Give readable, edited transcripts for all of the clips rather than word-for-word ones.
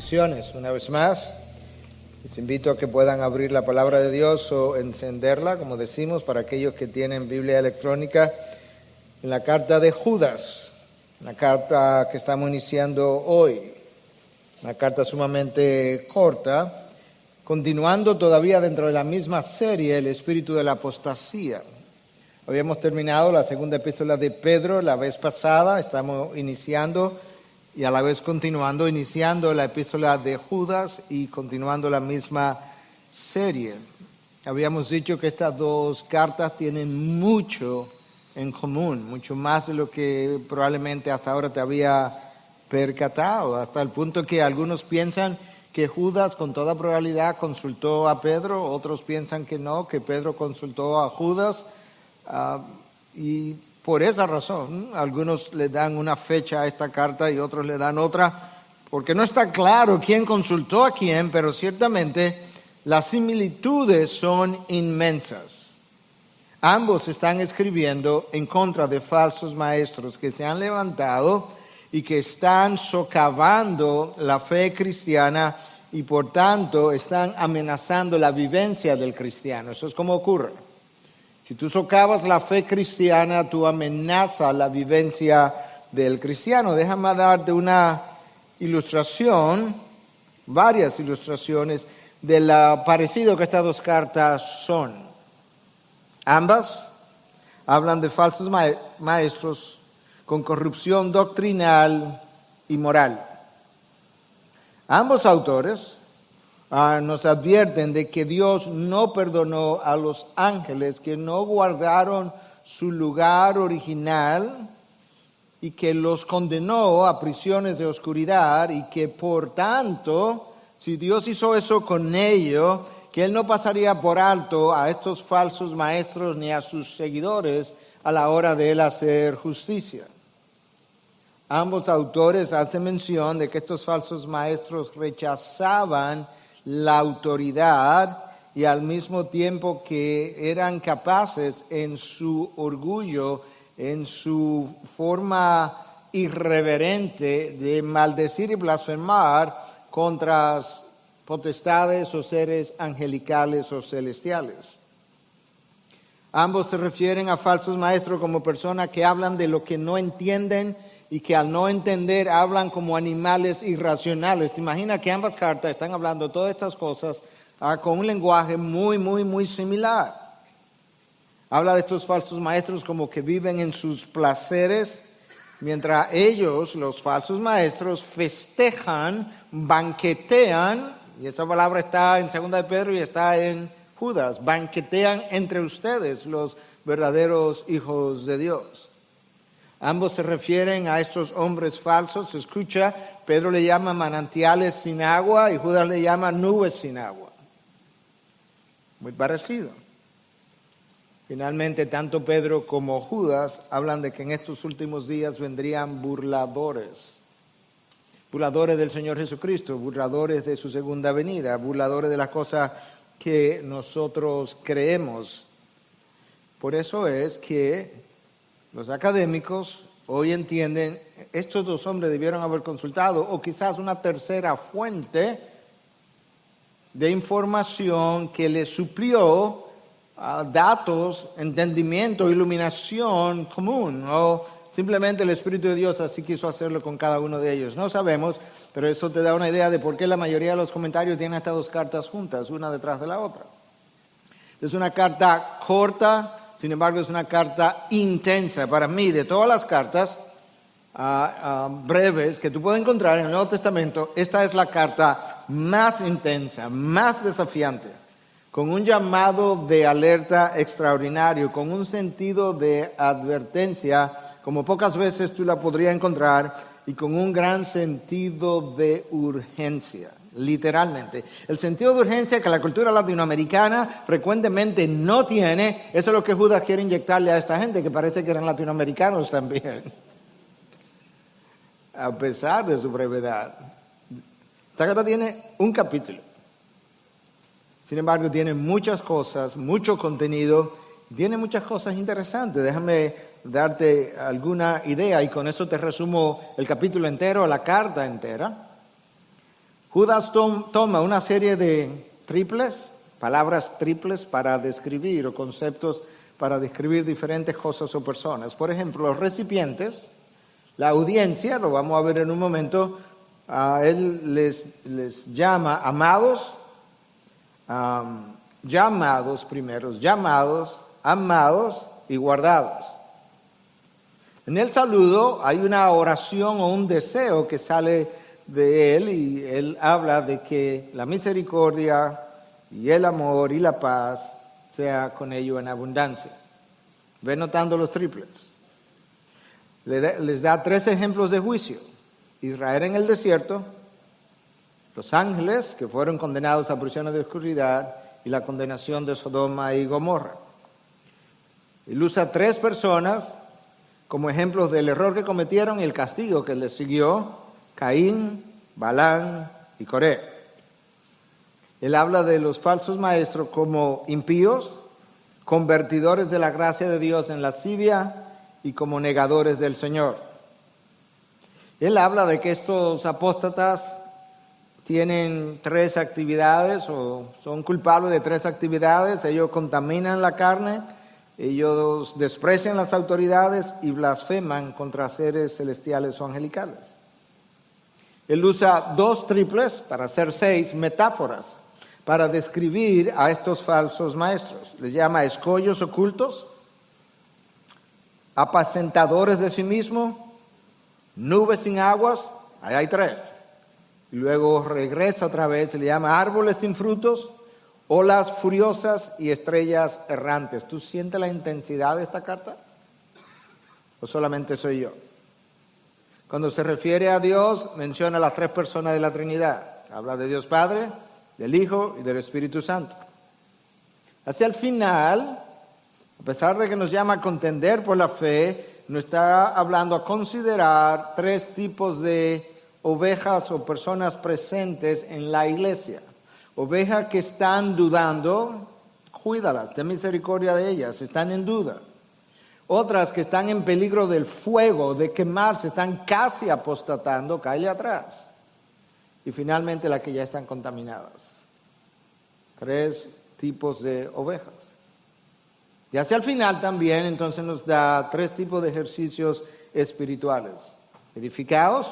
bendiciones. Una vez más, les invito a que puedan abrir la palabra de Dios o encenderla, como decimos, para aquellos que tienen Biblia electrónica, en la carta de Judas, una carta que estamos iniciando hoy, una carta sumamente corta, continuando todavía dentro de la misma serie, el espíritu de la apostasía. Habíamos terminado la segunda epístola de Pedro la vez pasada, estamos iniciando y a la vez continuando, iniciando la epístola de Judas y continuando la misma serie. Habíamos dicho que estas dos cartas tienen mucho en común, mucho más de lo que probablemente hasta ahora te había percatado, hasta el punto que algunos piensan que Judas con toda probabilidad consultó a Pedro, otros piensan que no, que Pedro consultó a Judas, y por esa razón, algunos le dan una fecha a esta carta y otros le dan otra, porque no está claro quién consultó a quién, pero ciertamente las similitudes son inmensas. Ambos están escribiendo en contra de falsos maestros que se han levantado y que están socavando la fe cristiana y por tanto están amenazando la vivencia del cristiano. Eso es como ocurre. Si tú socavas la fe cristiana, tú amenazas la vivencia del cristiano. Déjame darte una ilustración, varias ilustraciones de lo parecido que estas dos cartas son. Ambas hablan de falsos maestros con corrupción doctrinal y moral. Ambos autores nos advierten de que Dios no perdonó a los ángeles que no guardaron su lugar original y que los condenó a prisiones de oscuridad y que por tanto, si Dios hizo eso con ellos, que Él no pasaría por alto a estos falsos maestros ni a sus seguidores a la hora de Él hacer justicia. Ambos autores hacen mención de que estos falsos maestros rechazaban la autoridad y al mismo tiempo que eran capaces en su orgullo, en su forma irreverente de maldecir y blasfemar contra potestades o seres angelicales o celestiales. Ambos se refieren a falsos maestros como personas que hablan de lo que no entienden y que al no entender hablan como animales irracionales. Te imaginas que ambas cartas están hablando todas estas cosas con un lenguaje muy similar. Habla de estos falsos maestros como que viven en sus placeres, mientras ellos, los falsos maestros, festejan, banquetean, y esa palabra está en 2 de Pedro y está en Judas, banquetean entre ustedes, los verdaderos hijos de Dios. Ambos se refieren a estos hombres falsos. Se escucha, Pedro le llama manantiales sin agua y Judas le llama nubes sin agua. Muy parecido. Finalmente, tanto Pedro como Judas hablan de que en estos últimos días vendrían burladores. Burladores del Señor Jesucristo, burladores de su segunda venida, burladores de las cosas que nosotros creemos. Por eso es que los académicos hoy entienden, estos dos hombres debieron haber consultado, o quizás una tercera fuente de información que les suplió datos, entendimiento, iluminación común, o simplemente el Espíritu de Dios así quiso hacerlo con cada uno de ellos. No sabemos, pero eso te da una idea de por qué la mayoría de los comentarios tienen estas dos cartas juntas, una detrás de la otra. Es una carta corta. Sin embargo, es una carta intensa. Para mí, de todas las cartas breves que tú puedes encontrar en el Nuevo Testamento, esta es la carta más intensa, más desafiante, con un llamado de alerta extraordinario, con un sentido de advertencia, como pocas veces tú la podrías encontrar, y con un gran sentido de urgencia. Literalmente. El sentido de urgencia que la cultura latinoamericana frecuentemente no tiene, eso es lo que Judas quiere inyectarle a esta gente, que parece que eran latinoamericanos también. A pesar de su brevedad. Esta carta tiene un capítulo. Sin embargo, tiene muchas cosas, mucho contenido, tiene muchas cosas interesantes. Déjame darte alguna idea y con eso te resumo el capítulo entero, la carta entera. Judas toma una serie de triples, palabras triples para describir o conceptos para describir diferentes cosas o personas. Por ejemplo, los recipientes, la audiencia, lo vamos a ver en un momento, él les llama amados, llamados primeros, llamados, amados y guardados. En el saludo hay una oración o un deseo que sale de él y él habla de que la misericordia y el amor y la paz sea con ellos en abundancia. Ve notando los triples. Les da 3 ejemplos de juicio. Israel en el desierto, los ángeles que fueron condenados a prisiones de oscuridad y la condenación de Sodoma y Gomorra. Él usa 3 personas como ejemplos del error que cometieron y el castigo que les siguió: Caín, Balán y Coré. Él habla de los falsos maestros como impíos, convertidores de la gracia de Dios en lascivia y como negadores del Señor. Él habla de que estos apóstatas tienen 3 actividades o son culpables de 3 actividades. Ellos contaminan la carne, ellos desprecian las autoridades y blasfeman contra seres celestiales o angelicales. Él usa 2 triples para hacer 6 metáforas para describir a estos falsos maestros. Les llama escollos ocultos, apacentadores de sí mismos, nubes sin aguas, ahí hay 3. Y luego regresa otra vez, se le llama árboles sin frutos, olas furiosas y estrellas errantes. ¿Tú sientes la intensidad de esta carta? ¿O solamente soy yo? Cuando se refiere a Dios, menciona las 3 personas de la Trinidad. Habla de Dios Padre, del Hijo y del Espíritu Santo. Hacia el final, a pesar de que nos llama a contender por la fe, nos está hablando a considerar 3 tipos de ovejas o personas presentes en la iglesia. Ovejas que están dudando, cuídalas, ten misericordia de ellas, están en duda. Otras que están en peligro del fuego, de quemarse, están casi apostatando, cáele atrás. Y finalmente las que ya están contaminadas. 3 tipos de ovejas. Y hacia el final también entonces nos da 3 tipos de ejercicios espirituales. Edificaos,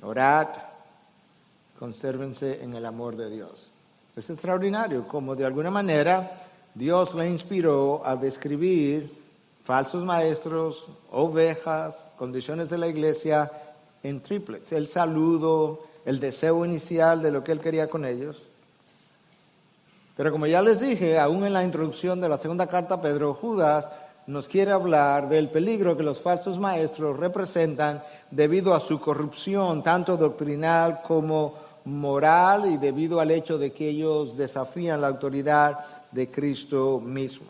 orad, consérvense en el amor de Dios. Es extraordinario como de alguna manera Dios le inspiró a describir falsos maestros, ovejas, condiciones de la iglesia en triples. El saludo, el deseo inicial de lo que él quería con ellos. Pero como ya les dije, aún en la introducción de la segunda carta a Pedro, Judas nos quiere hablar del peligro que los falsos maestros representan debido a su corrupción, tanto doctrinal como moral, y debido al hecho de que ellos desafían la autoridad de Cristo mismo.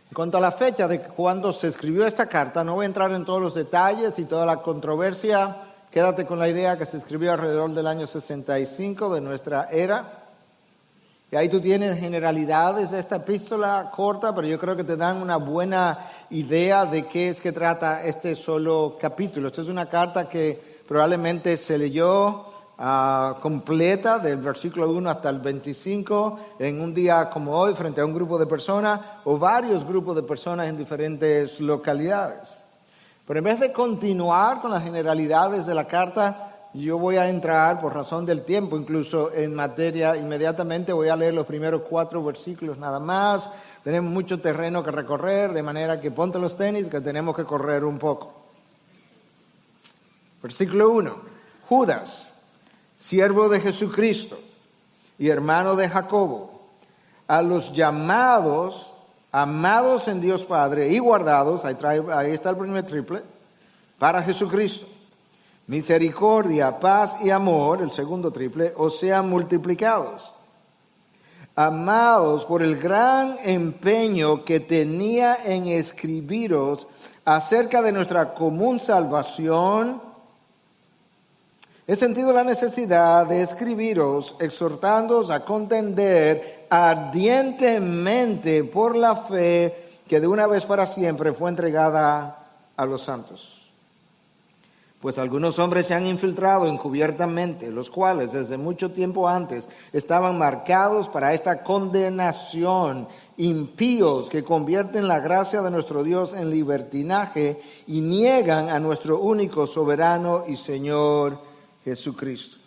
En cuanto a la fecha de cuando se escribió esta carta, no voy a entrar en todos los detalles y toda la controversia. Quédate con la idea que se escribió alrededor del año 65 de nuestra era. Y ahí tú tienes generalidades de esta epístola corta, pero yo creo que te dan una buena idea de qué es que trata este solo capítulo. Esta es una carta que probablemente se leyó completa del versículo 1 hasta el 25 en un día como hoy frente a un grupo de personas o varios grupos de personas en diferentes localidades. Pero en vez de continuar con las generalidades de la carta, yo voy a entrar, por razón del tiempo, incluso en materia inmediatamente. Voy a leer los primeros 4 versículos nada más. Tenemos mucho terreno que recorrer, de manera que ponte los tenis, que tenemos que correr un poco. Versículo 1. Judas, siervo de Jesucristo y hermano de Jacobo, a los llamados, amados en Dios Padre y guardados, ahí está el primer triple, para Jesucristo. Misericordia, paz y amor, el segundo triple, os sean multiplicados. Amados por el gran empeño que tenía en escribiros acerca de nuestra común salvación, he sentido la necesidad de escribiros, exhortándoos a contender ardientemente por la fe que de una vez para siempre fue entregada a los santos. Pues algunos hombres se han infiltrado encubiertamente, los cuales desde mucho tiempo antes estaban marcados para esta condenación, impíos que convierten la gracia de nuestro Dios en libertinaje y niegan a nuestro único soberano y Señor Jesucristo.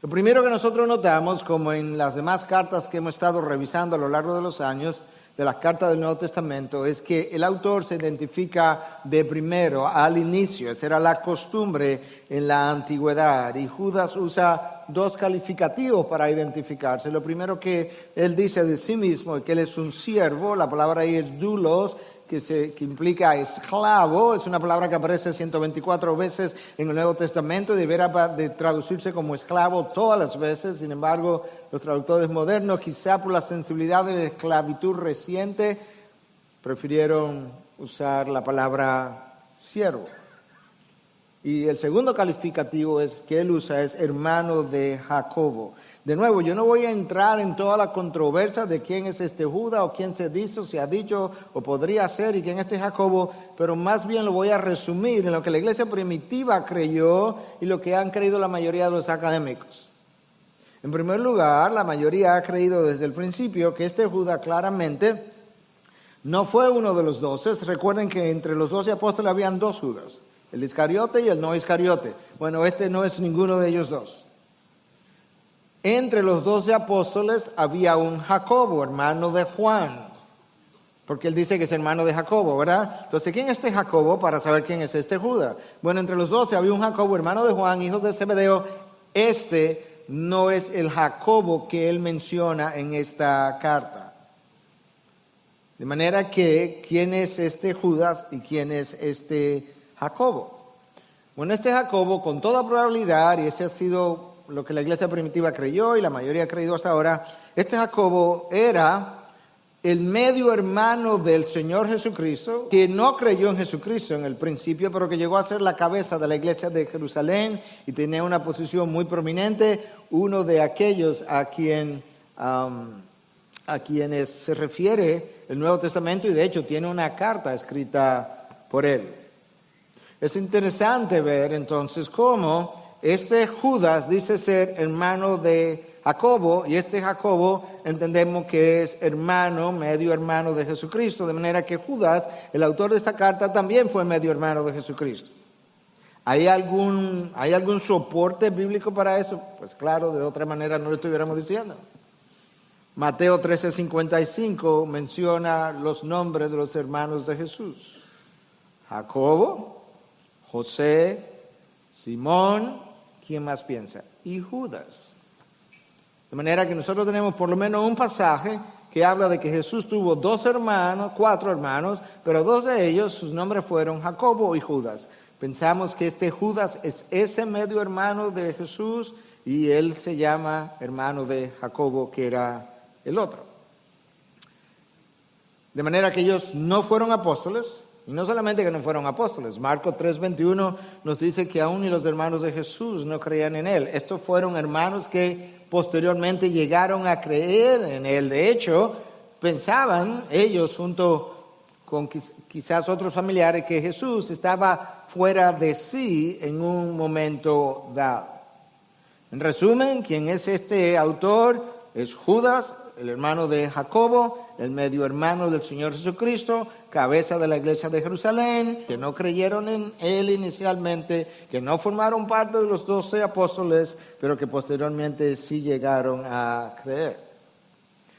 Lo primero que nosotros notamos, como en las demás cartas que hemos estado revisando a lo largo de los años, de las cartas del Nuevo Testamento, es que el autor se identifica de primero, al inicio. Esa era la costumbre en la antigüedad. Y Judas usa dos calificativos para identificarse. Lo primero que él dice de sí mismo es que él es un siervo. La palabra ahí es doulos, que implica esclavo. Es una palabra que aparece 124 veces en el Nuevo Testamento. Debería de traducirse como esclavo todas las veces. Sin embargo, los traductores modernos, quizá por la sensibilidad de la esclavitud reciente, prefirieron usar la palabra siervo. Y el segundo calificativo que él usa es hermano de Jacobo. De nuevo, yo no voy a entrar en toda la controversia de quién es este Judas o quién se dice o se ha dicho o podría ser y quién es este Jacobo, pero más bien lo voy a resumir en lo que la iglesia primitiva creyó y lo que han creído la mayoría de los académicos. En primer lugar, la mayoría ha creído desde el principio que este Judas claramente no fue uno de los 12. Recuerden que entre los 12 apóstoles habían dos Judas, el Iscariote y el no Iscariote. Bueno, este no es ninguno de ellos dos. Entre los 12 apóstoles había un Jacobo, hermano de Juan, porque él dice que es hermano de Jacobo, ¿verdad? Entonces, ¿quién es este Jacobo para saber quién es este Judas? Bueno, entre los 12 había un Jacobo, hermano de Juan, hijos de Zebedeo. Este no es el Jacobo que él menciona en esta carta. De manera que, ¿quién es este Judas y quién es este Jacobo? Bueno, este Jacobo, con toda probabilidad, y ese ha sido lo que la iglesia primitiva creyó y la mayoría ha creído hasta ahora, este Jacobo era el medio hermano del Señor Jesucristo, que no creyó en Jesucristo en el principio, pero que llegó a ser la cabeza de la iglesia de Jerusalén y tenía una posición muy prominente, uno de aquellos a quienes se refiere el Nuevo Testamento y de hecho tiene una carta escrita por él. Es interesante ver entonces cómo este Judas dice ser hermano de Jacobo, y este Jacobo entendemos que es hermano, medio hermano de Jesucristo, de manera que Judas, el autor de esta carta, también fue medio hermano de Jesucristo. ¿Hay algún soporte bíblico para eso? Pues claro, de otra manera no lo estuviéramos diciendo. Mateo 13:55 menciona los nombres de los hermanos de Jesús: Jacobo, José, Simón, ¿quién más piensa? Y Judas. De manera que nosotros tenemos por lo menos un pasaje que habla de que Jesús tuvo cuatro hermanos, pero dos de ellos, sus nombres fueron Jacobo y Judas. Pensamos que este Judas es ese medio hermano de Jesús y él se llama hermano de Jacobo, que era el otro. De manera que ellos no fueron apóstoles. Y no solamente que no fueron apóstoles, Marcos 3:21 nos dice que aún ni los hermanos de Jesús no creían en él. Estos fueron hermanos que posteriormente llegaron a creer en él. De hecho, pensaban ellos junto con quizás otros familiares que Jesús estaba fuera de sí en un momento dado. En resumen, ¿quién es este autor? Es Judas, el hermano de Jacobo, el medio hermano del Señor Jesucristo, cabeza de la iglesia de Jerusalén, que no creyeron en él inicialmente, que no formaron parte de los 12 apóstoles, pero que posteriormente sí llegaron a creer.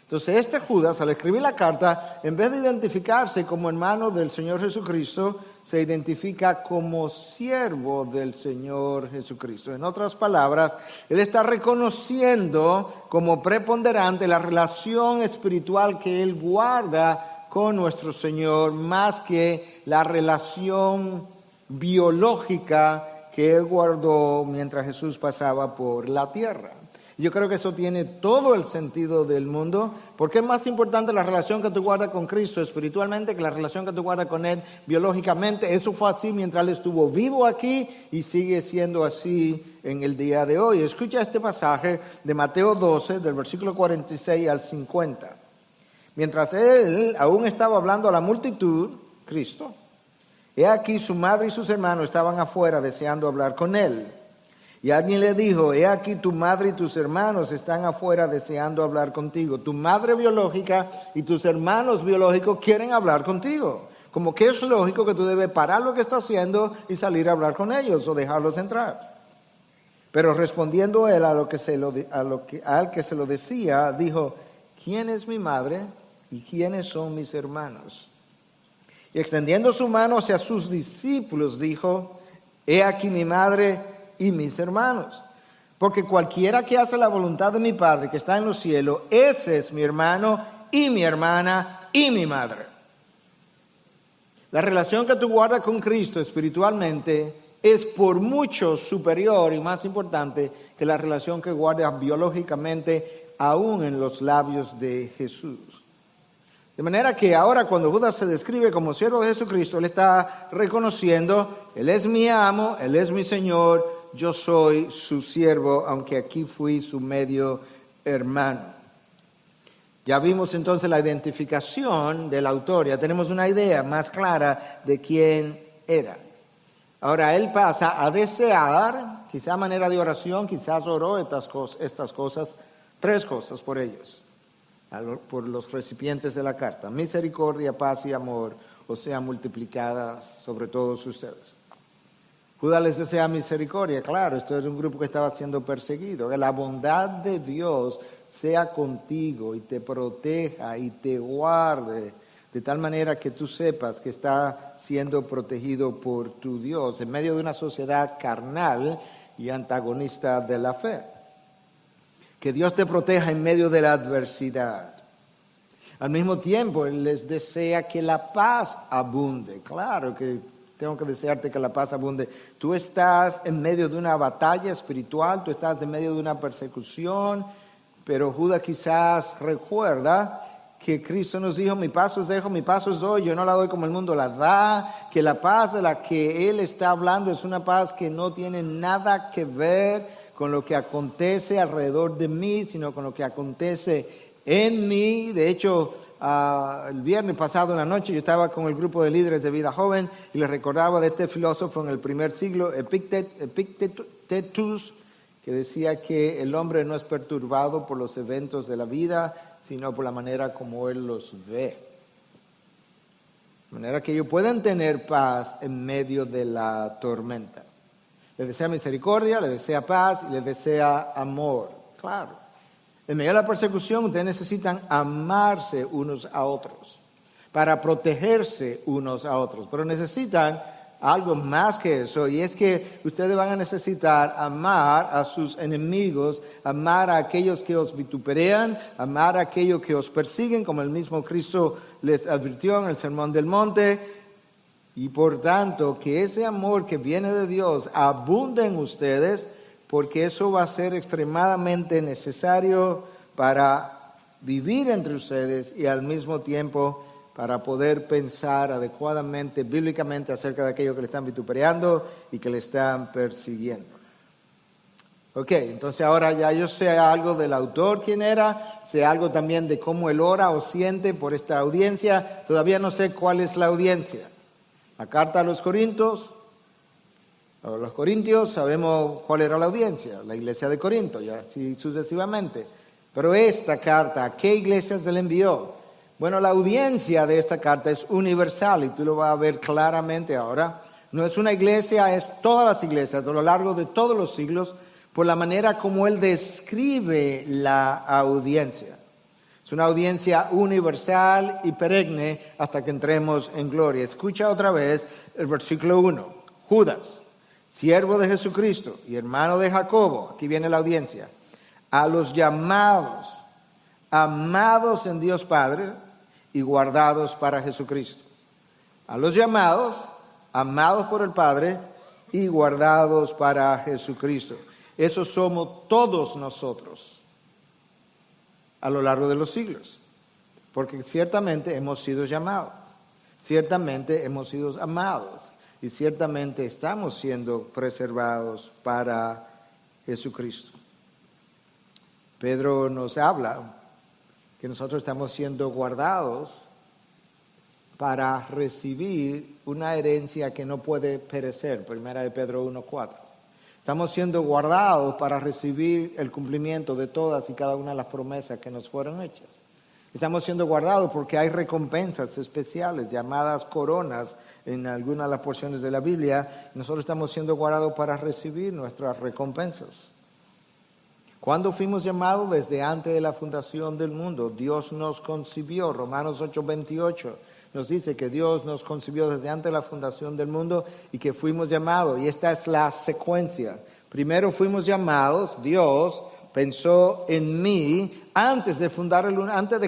Entonces este Judas, al escribir la carta, en vez de identificarse como hermano del Señor Jesucristo, se identifica como siervo del Señor Jesucristo. En otras palabras, él está reconociendo como preponderante la relación espiritual que él guarda con nuestro Señor, más que la relación biológica que él guardó mientras Jesús pasaba por la tierra. Yo creo que eso tiene todo el sentido del mundo, porque es más importante la relación que tú guardas con Cristo espiritualmente que la relación que tú guardas con Él biológicamente. Eso fue así mientras Él estuvo vivo aquí y sigue siendo así en el día de hoy. Escucha este pasaje de Mateo 12, del versículo 46 al 50. Mientras Él aún estaba hablando a la multitud, Cristo, He aquí su madre y sus hermanos estaban afuera deseando hablar con él. Y alguien le dijo, he aquí tu madre y tus hermanos están afuera deseando hablar contigo. Tu madre biológica y tus hermanos biológicos quieren hablar contigo. Como que es lógico que tú debes parar lo que estás haciendo y salir a hablar con ellos o dejarlos entrar. Pero respondiendo él al que se lo decía, dijo, ¿quién es mi madre y quiénes son mis hermanos? Y extendiendo su mano hacia sus discípulos, dijo, he aquí mi madre y mis hermanos. Porque cualquiera que hace la voluntad de mi Padre que está en los cielos, ese es mi hermano y mi hermana y mi madre. La relación que tú guardas con Cristo espiritualmente es por mucho superior y más importante que la relación que guardas biológicamente aún en los labios de Jesús. De manera que ahora cuando Judas se describe como siervo de Jesucristo, él está reconociendo, él es mi amo, él es mi Señor, yo soy su siervo, aunque aquí fui su medio hermano. Ya vimos entonces la identificación del autor, ya tenemos una idea más clara de quién era. Ahora él pasa a desear, quizá a manera de oración, quizás oró estas cosas, tres cosas por ellos, por los recipientes de la carta. Misericordia, paz y amor os sean multiplicadas sobre todos ustedes. Judas les desea misericordia, claro, esto es un grupo que estaba siendo perseguido. Que la bondad de Dios sea contigo y te proteja y te guarde, de tal manera que tú sepas que está siendo protegido por tu Dios en medio de una sociedad carnal y antagonista de la fe. Que Dios te proteja en medio de la adversidad. Al mismo tiempo, Él les desea que la paz abunde. Claro que tengo que desearte que la paz abunde. Tú estás en medio de una batalla espiritual, tú estás en medio de una persecución, pero Judas quizás recuerda que Cristo nos dijo, mi paz os dejo, mi paz os doy, yo no la doy como el mundo la da, que la paz de la que Él está hablando es una paz que no tiene nada que ver con lo que acontece alrededor de mí, sino con lo que acontece en mí. De hecho, el viernes pasado en la noche yo estaba con el grupo de líderes de vida joven y les recordaba de este filósofo en el primer siglo, Epictetus, que decía que el hombre no es perturbado por los eventos de la vida, sino por la manera como él los ve. De manera que ellos puedan tener paz en medio de la tormenta. Le desea misericordia, le desea paz y le desea amor. Claro. En medio de la persecución ustedes necesitan amarse unos a otros para protegerse unos a otros. Pero necesitan algo más que eso, y es que ustedes van a necesitar amar a sus enemigos, amar a aquellos que os vituperan, amar a aquellos que os persiguen, como el mismo Cristo les advirtió en el Sermón del Monte. Y por tanto, que ese amor que viene de Dios abunde en ustedes, porque eso va a ser extremadamente necesario para vivir entre ustedes y al mismo tiempo para poder pensar adecuadamente, bíblicamente, acerca de aquello que le están vituperando y que le están persiguiendo. Ok, entonces ahora ya yo sé algo del autor, quién era, sé algo también de cómo él ora o siente por esta audiencia. Todavía no sé cuál es la audiencia. La carta a los Corintios, sabemos cuál era la audiencia, la iglesia de Corinto, y así sucesivamente. Pero esta carta, ¿a qué iglesias se le envió? Bueno, la audiencia de esta carta es universal y tú lo vas a ver claramente ahora. No es una iglesia, es todas las iglesias a lo largo de todos los siglos, por la manera como él describe la audiencia. Es una audiencia universal y perenne hasta que entremos en gloria. Escucha otra vez el versículo 1. Judas, siervo de Jesucristo y hermano de Jacobo, aquí viene la audiencia, a los llamados, amados en Dios Padre y guardados para Jesucristo. A los llamados, amados por el Padre y guardados para Jesucristo. Esos somos todos nosotros a lo largo de los siglos, porque ciertamente hemos sido llamados, ciertamente hemos sido amados y ciertamente estamos siendo preservados para Jesucristo. Pedro nos habla que nosotros estamos siendo guardados para recibir una herencia que no puede perecer, 1 Pedro 1:4. Estamos siendo guardados para recibir el cumplimiento de todas y cada una de las promesas que nos fueron hechas. Estamos siendo guardados porque hay recompensas especiales llamadas coronas en algunas de las porciones de la Biblia. Nosotros estamos siendo guardados para recibir nuestras recompensas. ¿Cuándo fuimos llamados? Desde antes de la fundación del mundo. Dios nos concibió. Romanos 8:28 nos dice que Dios nos concibió desde antes de la fundación del mundo y que fuimos llamados. Y esta es la secuencia. Primero fuimos llamados, Dios pensó en mí antes de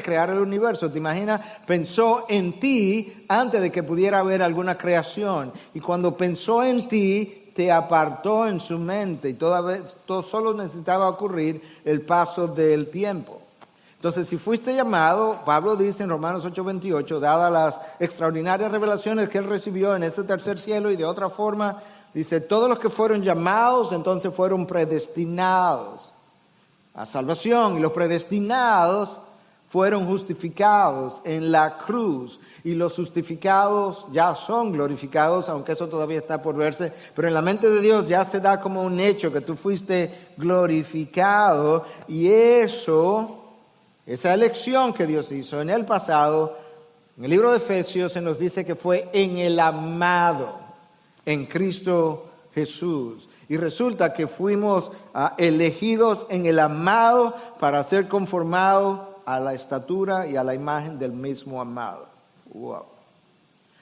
crear el universo. ¿Te imaginas? Pensó en ti antes de que pudiera haber alguna creación. Y cuando pensó en ti, te apartó en su mente. Y todo solo necesitaba ocurrir el paso del tiempo. Entonces, si fuiste llamado, Pablo dice en Romanos 8:28, dadas las extraordinarias revelaciones que él recibió en ese tercer cielo y de otra forma, dice, todos los que fueron llamados, entonces fueron predestinados a salvación, y los predestinados fueron justificados en la cruz, y los justificados ya son glorificados, aunque eso todavía está por verse, pero en la mente de Dios ya se da como un hecho que tú fuiste glorificado, y esa elección que Dios hizo en el pasado, en el libro de Efesios se nos dice que fue en el amado, en Cristo Jesús. Y resulta que fuimos elegidos en el amado para ser conformados a la estatura y a la imagen del mismo amado. Wow.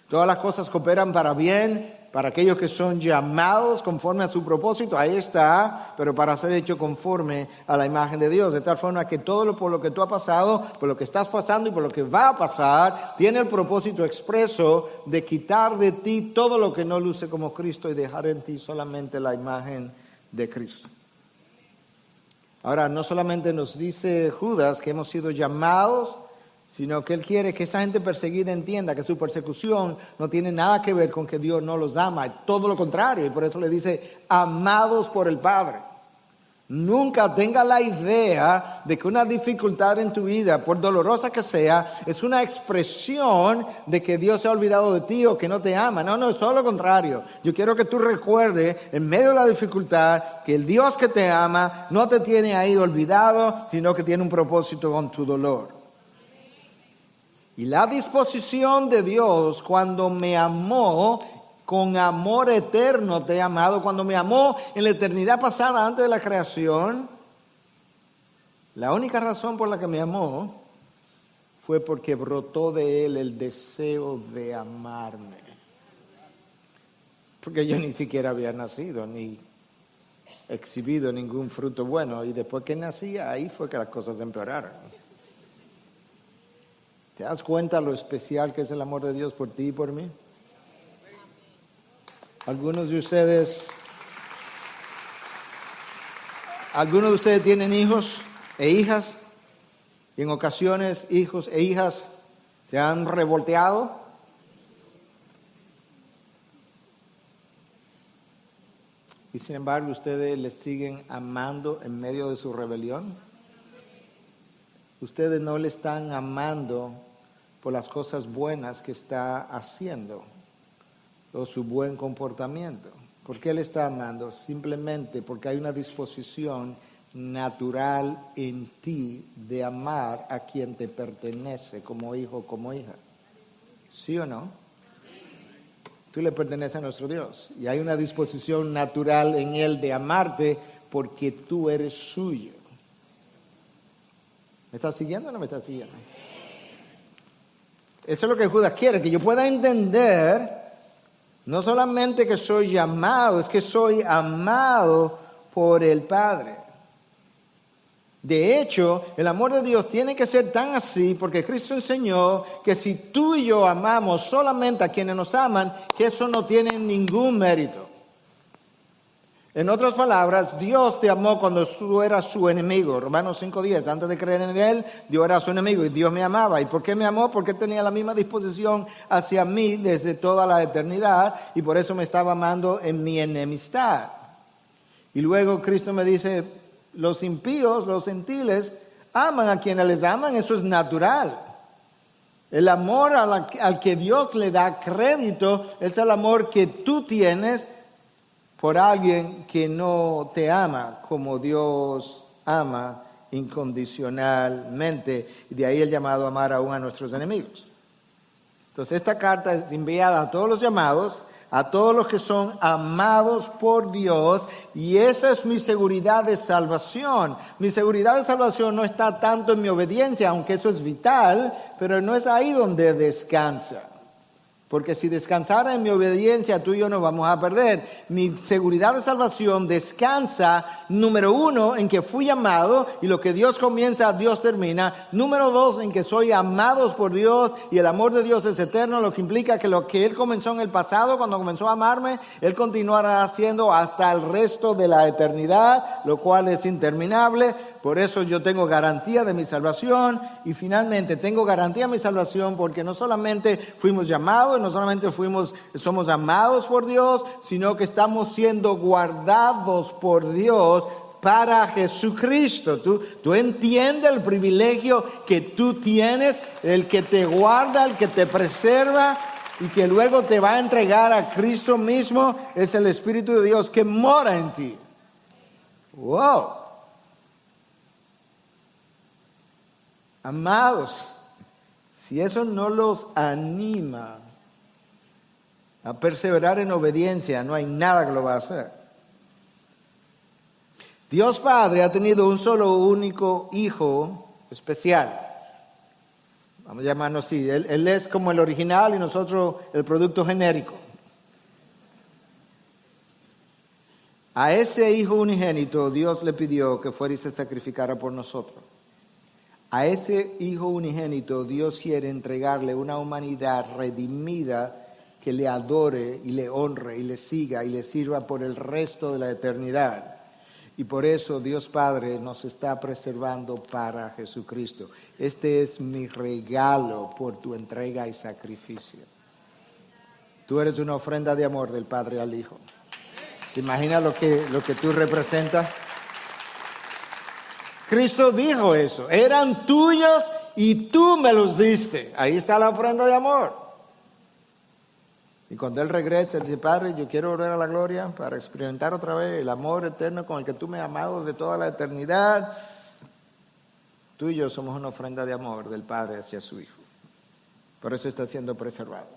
Todas las cosas cooperan para bien, para aquellos que son llamados conforme a su propósito, ahí está, pero para ser hecho conforme a la imagen de Dios. De tal forma que todo por lo que tú has pasado, por lo que estás pasando y por lo que va a pasar, tiene el propósito expreso de quitar de ti todo lo que no luce como Cristo y dejar en ti solamente la imagen de Cristo. Ahora, no solamente nos dice Judas que hemos sido llamados, sino que él quiere que esa gente perseguida entienda que su persecución no tiene nada que ver con que Dios no los ama, todo lo contrario, y por eso le dice, amados por el Padre. Nunca tenga la idea de que una dificultad en tu vida, por dolorosa que sea, es una expresión de que Dios se ha olvidado de ti o que no te ama. No, es todo lo contrario. Yo quiero que tú recuerdes, en medio de la dificultad, que el Dios que te ama no te tiene ahí olvidado, sino que tiene un propósito con tu dolor. Y la disposición de Dios cuando me amó, con amor eterno te he amado, cuando me amó en la eternidad pasada antes de la creación, la única razón por la que me amó fue porque brotó de él el deseo de amarme. Porque yo ni siquiera había nacido, ni exhibido ningún fruto bueno, y después que nací, ahí fue que las cosas empeoraron. ¿Te das cuenta lo especial que es el amor de Dios por ti y por mí? Algunos de ustedes tienen hijos e hijas, y en ocasiones hijos e hijas se han revolteado. Y sin embargo ustedes les siguen amando en medio de su rebelión. Ustedes no le están amando por las cosas buenas que está haciendo o su buen comportamiento. ¿Por qué le está amando? Simplemente porque hay una disposición natural en ti de amar a quien te pertenece como hijo o como hija. ¿Sí o no? Tú le perteneces a nuestro Dios y hay una disposición natural en Él de amarte porque tú eres suyo. ¿Me estás siguiendo o no me estás siguiendo? Eso es lo que Judas quiere, que yo pueda entender no solamente que soy llamado, es que soy amado por el Padre. De hecho, el amor de Dios tiene que ser tan así porque Cristo enseñó que si tú y yo amamos solamente a quienes nos aman, que eso no tiene ningún mérito. En otras palabras, Dios te amó cuando tú eras su enemigo. Romanos 5:10, antes de creer en Él, Dios era su enemigo y Dios me amaba. ¿Y por qué me amó? Porque Él tenía la misma disposición hacia mí desde toda la eternidad y por eso me estaba amando en mi enemistad. Y luego Cristo me dice, los impíos, los gentiles, aman a quienes les aman, eso es natural. El amor al que Dios le da crédito es el amor que tú tienes por alguien que no te ama como Dios ama incondicionalmente. Y de ahí el llamado a amar aún a nuestros enemigos. Entonces esta carta es enviada a todos los llamados, a todos los que son amados por Dios, y esa es mi seguridad de salvación. Mi seguridad de salvación no está tanto en mi obediencia, aunque eso es vital, pero no es ahí donde descansa. Porque si descansara en mi obediencia, tú y yo nos vamos a perder. Mi seguridad de salvación descansa, número 1, en que fui amado, y lo que Dios comienza, Dios termina. Número 2, en que soy amados por Dios, y el amor de Dios es eterno, lo que implica que lo que Él comenzó en el pasado, cuando comenzó a amarme, Él continuará haciendo hasta el resto de la eternidad, lo cual es interminable. Por eso yo tengo garantía de mi salvación, y finalmente tengo garantía de mi salvación porque no solamente fuimos llamados, no solamente somos amados por Dios, sino que estamos siendo guardados por Dios para Jesucristo. Tú entiendes el privilegio que tú tienes, el que te guarda, el que te preserva y que luego te va a entregar a Cristo mismo, es el Espíritu de Dios que mora en ti. ¡Wow! Amados, si eso no los anima a perseverar en obediencia, no hay nada que lo va a hacer. Dios Padre ha tenido un solo único hijo especial. Vamos a llamarlo así. Él es como el original y nosotros el producto genérico. A ese hijo unigénito Dios le pidió que fuera y se sacrificara por nosotros. A ese hijo unigénito Dios quiere entregarle una humanidad redimida que le adore y le honre y le siga y le sirva por el resto de la eternidad. Y por eso Dios Padre nos está preservando para Jesucristo. Este es mi regalo por tu entrega y sacrificio. Tú eres una ofrenda de amor del Padre al Hijo. ¿Te imaginas lo que tú representas? Cristo dijo eso. Eran tuyos y tú me los diste. Ahí está la ofrenda de amor. Y cuando Él regresa, Él dice, Padre, yo quiero volver a la gloria para experimentar otra vez el amor eterno con el que tú me has amado de toda la eternidad. Tú y yo somos una ofrenda de amor del Padre hacia su Hijo. Por eso está siendo preservado.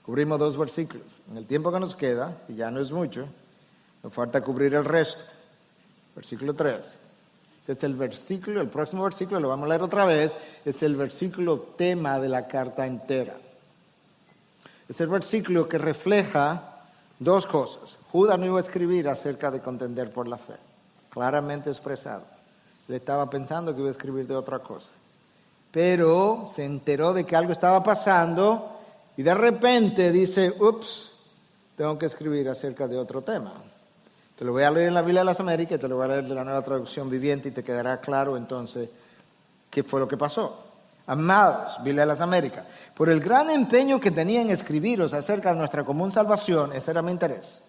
Cubrimos 2 versículos. En el tiempo que nos queda, y ya no es mucho, nos falta cubrir el resto. Versículo 3. Este es el versículo, el próximo versículo, lo vamos a leer otra vez, es el versículo tema de la carta entera. Es el versículo que refleja 2 cosas. Judas no iba a escribir acerca de contender por la fe, claramente expresado. Le estaba pensando que iba a escribir de otra cosa. Pero se enteró de que algo estaba pasando y de repente dice, ups, tengo que escribir acerca de otro tema. Te lo voy a leer en la Biblia de las Américas, te lo voy a leer de la Nueva Traducción Viviente y te quedará claro entonces qué fue lo que pasó. Amados, Biblia de las Américas, por el gran empeño que tenía en escribiros acerca de nuestra común salvación, ese era mi interés.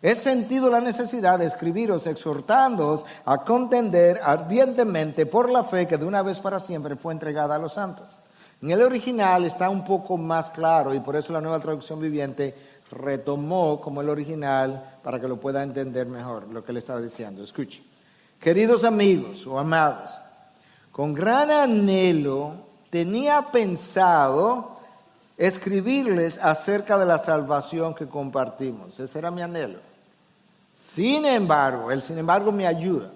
He sentido la necesidad de escribiros exhortándoos a contender ardientemente por la fe que de una vez para siempre fue entregada a los santos. En el original está un poco más claro y por eso la Nueva Traducción Viviente retomó como el original para que lo pueda entender mejor lo que le estaba diciendo. Escuche. Queridos amigos o amados, con gran anhelo tenía pensado escribirles acerca de la salvación que compartimos. Ese era mi anhelo. Sin embargo me ayuda.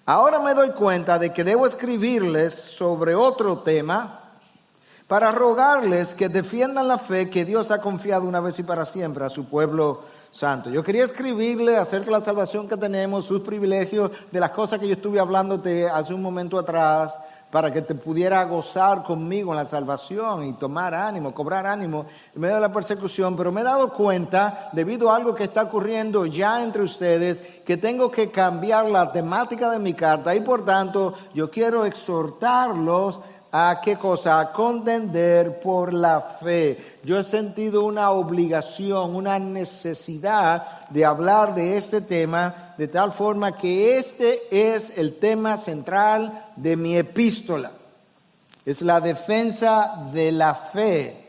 Ahora me doy cuenta de que debo escribirles sobre otro tema para rogarles que defiendan la fe que Dios ha confiado una vez y para siempre a su pueblo santo. Yo quería escribirle acerca de la salvación que tenemos, sus privilegios, de las cosas que yo estuve hablándote hace un momento atrás, para que te pudiera gozar conmigo en la salvación y tomar ánimo, cobrar ánimo en medio de la persecución. Pero me he dado cuenta, debido a algo que está ocurriendo ya entre ustedes, que tengo que cambiar la temática de mi carta y por tanto yo quiero exhortarlos ¿a qué cosa? A contender por la fe. Yo he sentido una obligación, una necesidad de hablar de este tema, de tal forma que este es el tema central de mi epístola. Es la defensa de la fe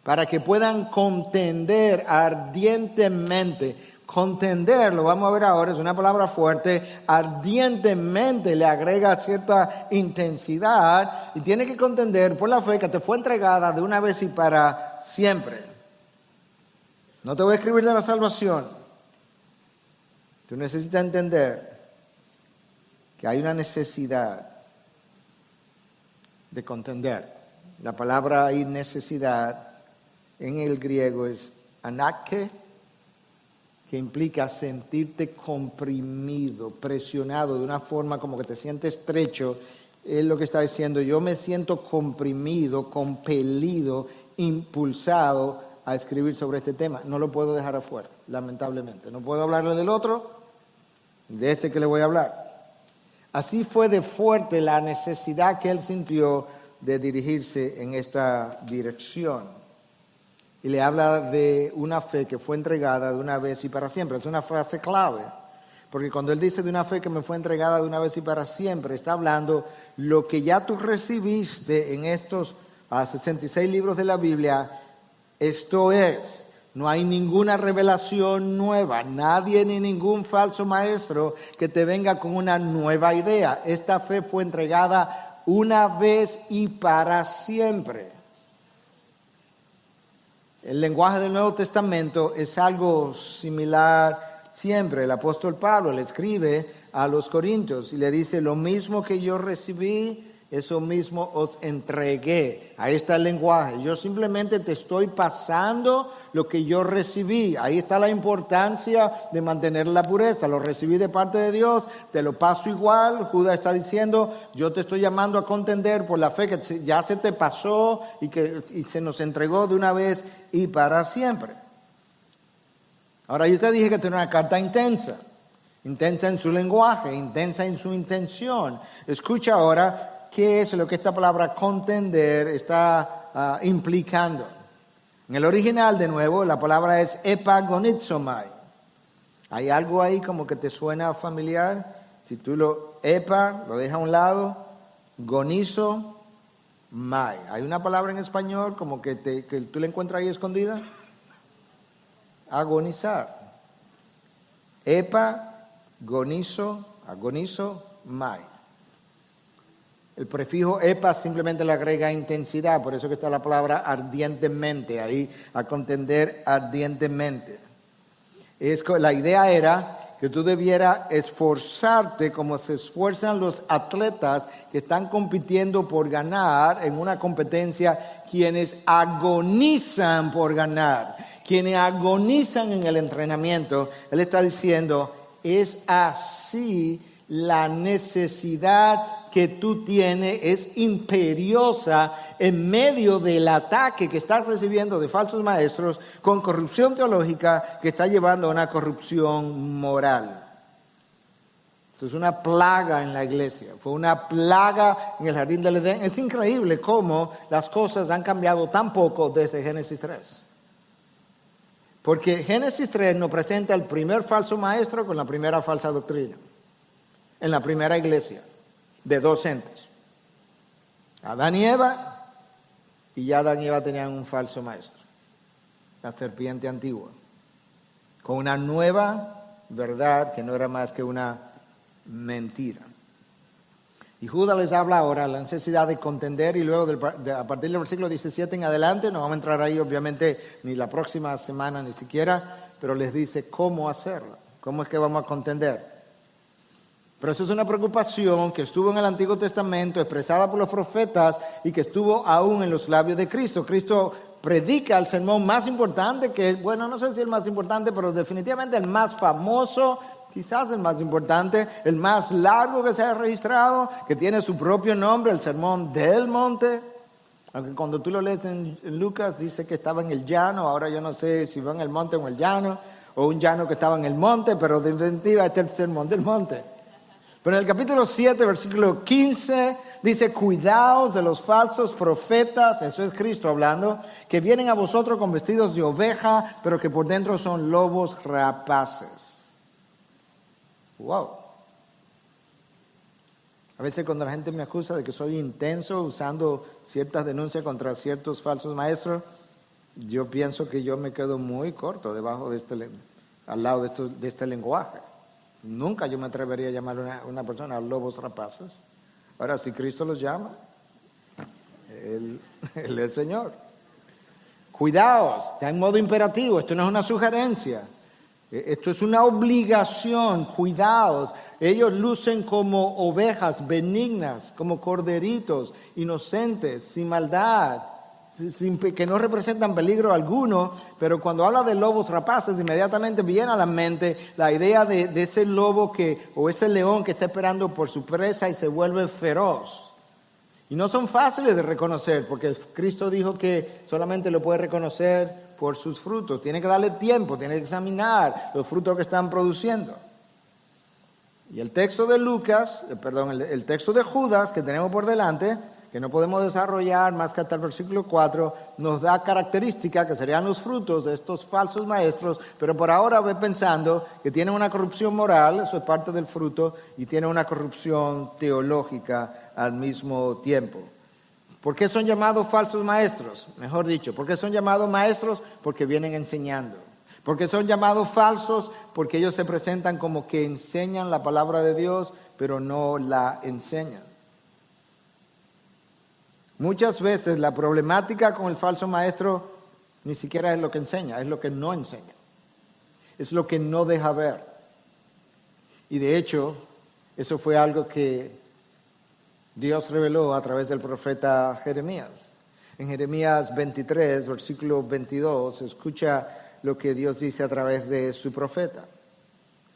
para que puedan contender ardientemente. Contender, lo vamos a ver ahora, es una palabra fuerte. Ardientemente le agrega cierta intensidad y tiene que contender por la fe que te fue entregada de una vez y para siempre. No te voy a escribir de la salvación. Tú necesitas entender que hay una necesidad de contender. La palabra ahí necesidad en el griego es anake, que implica sentirte comprimido, presionado de una forma como que te sientes estrecho. Es lo que está diciendo, yo me siento comprimido, compelido, impulsado a escribir sobre este tema. No lo puedo dejar afuera, lamentablemente. No puedo hablarle del otro, de este que le voy a hablar. Así fue de fuerte la necesidad que él sintió de dirigirse en esta dirección. Y le habla de una fe que fue entregada de una vez y para siempre. Es una frase clave, porque cuando él dice de una fe que me fue entregada de una vez y para siempre, está hablando lo que ya tú recibiste en estos 66 libros de la Biblia. Esto es, no hay ninguna revelación nueva, nadie ni ningún falso maestro que te venga con una nueva idea. Esta fe fue entregada una vez y para siempre. El lenguaje del Nuevo Testamento es algo similar siempre. El apóstol Pablo le escribe a los Corintios y le dice, lo mismo que yo recibí, eso mismo os entregué. Ahí está el lenguaje. Yo simplemente te estoy pasando lo que yo recibí. Ahí está la importancia de mantener la pureza. Lo recibí de parte de Dios, te lo paso igual. Judas está diciendo, yo te estoy llamando a contender por la fe que ya se te pasó y se nos entregó de una vez y para siempre. Ahora yo te dije que tiene una carta intensa. Intensa en su lenguaje, intensa en su intención. Escucha ahora qué es lo que esta palabra contender está implicando. En el original, de nuevo, la palabra es epagonizomai. ¿Hay algo ahí como que te suena familiar? Si tú lo dejas a un lado, gonizo, mai. ¿Hay una palabra en español como que tú la encuentras ahí escondida? Agonizar. Agonizo, mai. El prefijo epa simplemente le agrega intensidad, por eso que está la palabra ardientemente, ahí a contender ardientemente. La idea era que tú debieras esforzarte como se esfuerzan los atletas que están compitiendo por ganar en una competencia, quienes agonizan por ganar, quienes agonizan en el entrenamiento. Él está diciendo, es así la necesidad que tú tienes, es imperiosa en medio del ataque que estás recibiendo de falsos maestros con corrupción teológica que está llevando a una corrupción moral. Esto es una plaga en la iglesia, fue una plaga en el jardín del Edén. Es increíble cómo las cosas han cambiado tan poco desde Génesis 3. Porque Génesis 3 nos presenta el primer falso maestro con la primera falsa doctrina. En la primera iglesia, de dos entes. Adán y Eva, y ya Adán y Eva tenían un falso maestro. La serpiente antigua. Con una nueva verdad que no era más que una mentira. Y Judas les habla ahora la necesidad de contender y luego a partir del versículo 17 en adelante, no vamos a entrar ahí obviamente ni la próxima semana ni siquiera, pero les dice cómo hacerlo, cómo es que vamos a contender. Pero eso es una preocupación que estuvo en el Antiguo Testamento, expresada por los profetas y que estuvo aún en los labios de Cristo. Cristo predica el sermón más importante, que bueno, no sé si el más importante, pero definitivamente el más famoso, quizás el más importante, el más largo que se ha registrado, que tiene su propio nombre, el Sermón del Monte. Aunque cuando tú lo lees en Lucas dice que estaba en el llano, ahora yo no sé si va en el monte o en el llano, o un llano que estaba en el monte, pero de definitiva este es el Sermón del Monte. Pero en el capítulo 7, versículo 15, dice, cuidaos de los falsos profetas, eso es Cristo hablando, que vienen a vosotros con vestidos de oveja, pero que por dentro son lobos rapaces. Wow. A veces cuando la gente me acusa de que soy intenso usando ciertas denuncias contra ciertos falsos maestros, yo pienso que yo me quedo muy corto debajo de al lado de este lenguaje. Nunca yo me atrevería a llamar a una persona lobos rapaces. Ahora, si Cristo los llama, Él es Señor. Cuidaos, está en modo imperativo, esto no es una sugerencia. Esto es una obligación, cuidaos. Ellos lucen como ovejas benignas, como corderitos, inocentes, sin maldad, que no representan peligro alguno, pero cuando habla de lobos rapaces, inmediatamente viene a la mente la idea de ese lobo o ese león que está esperando por su presa y se vuelve feroz. Y no son fáciles de reconocer, porque Cristo dijo que solamente lo puede reconocer por sus frutos. Tiene que darle tiempo, tiene que examinar los frutos que están produciendo. Y el texto de el texto de Judas que tenemos por delante, que no podemos desarrollar más que hasta el versículo 4, nos da características que serían los frutos de estos falsos maestros, pero por ahora voy pensando que tienen una corrupción moral, eso es parte del fruto, y tienen una corrupción teológica al mismo tiempo. ¿Por qué son llamados falsos maestros? Mejor dicho, ¿por qué son llamados maestros? Porque vienen enseñando. Porque son llamados falsos porque ellos se presentan como que enseñan la palabra de Dios, pero no la enseñan. Muchas veces la problemática con el falso maestro ni siquiera es lo que enseña, es lo que no enseña. Es lo que no deja ver. Y de hecho, eso fue algo que Dios reveló a través del profeta Jeremías. En Jeremías 23, versículo 22, escucha lo que Dios dice a través de su profeta,